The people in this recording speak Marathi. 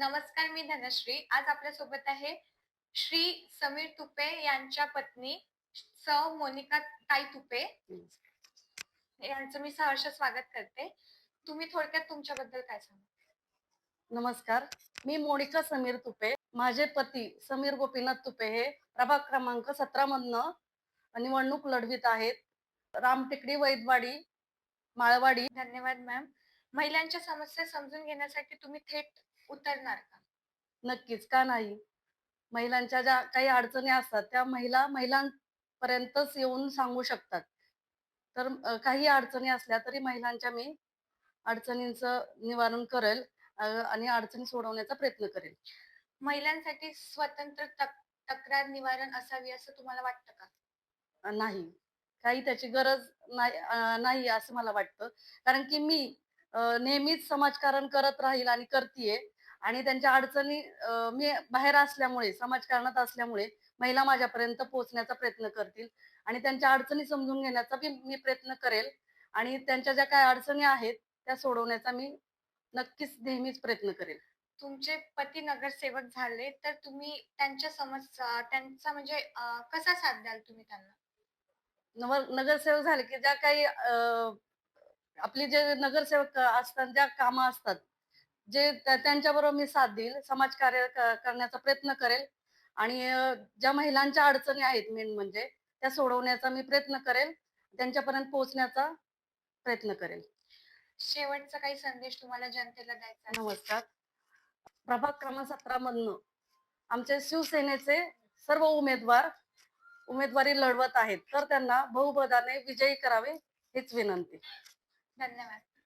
नमस्कार, मी धनश्री. आज आपल्यासोबत आहे श्री समीर तुपे यांच्या पत्नी सौ मोनिका ताई तुपे. यांचं मी सहर्ष स्वागत करते. तुम्ही थोडक्यात तुमच्याबद्दल काय सांगाल? नमस्कार, मी मोनिका समीर तुपे. माझे पती समीर गोपीनाथ तुपे हे प्रभाग क्रमांक 17 मधनं निवडणूक लढवित आहेत. रामटेकडी, वैदवाडी, माळवाडी. धन्यवाद मॅम. महिलांच्या समस्या समजून घेण्यासाठी तुम्ही थेट उतरणार का? नक्कीच, का नाही. महिलांच्या ज्या काही अडचणी असतात त्या महिलांपर्यंतच येऊन सांगू शकतात. तर काही अडचणी असल्या तरी महिलांच्या मी अडचणींचं निवारण करेल आणि अडचणी सोडवण्याचा प्रयत्न करेल. महिलांसाठी स्वतंत्र तक्रार निवारण असावी असं तुम्हाला वाटतं का? नाही, काही त्याची गरज नाही असं मला वाटतं. कारण की मी नेहमीच समाजकारण करत राहील आणि करतीये आणि त्यांच्या अडचणी मी बाहेर असल्यामुळे, समाजकारणात असल्यामुळे महिला माझ्यापर्यंत पोहोचण्याचा प्रयत्न करतील आणि त्यांच्या अडचणी समजून घेण्याचा मी प्रयत्न करेल आणि त्यांच्या ज्या काही अडचणी आहेत त्या सोडवण्याचा मी नक्कीच नेहमीच प्रयत्न करेल. तुमचे पती नगरसेवक झाले तर तुम्ही त्यांच्या समस्या त्यांचा म्हणजे कसा साथ द्याल तुम्ही त्यांना? नगरसेवक झाले की ज्या काही आपले जे नगरसेवक असतात, ज्या कामं असतात, जे त्यांच्याबरोबर मी साथ देईल, समाजकार्य करण्याचा प्रयत्न करेल आणि ज्या महिलांच्या अडचणी आहेत मेन म्हणजे त्या सोडवण्याचा मी प्रयत्न करेल, त्यांच्यापर्यंत पोहोचण्याचा प्रयत्न करेल. शेवटचा काही संदेश तुम्हाला जनतेला द्यायचा आहे? नमस्कार. प्रभाग क्रमांक 17 मधनं आमचे शिवसेनेचे सर्व उमेदवारी लढवत आहेत, तर त्यांना बहुमताने विजयी करावे हीच विनंती. धन्यवाद.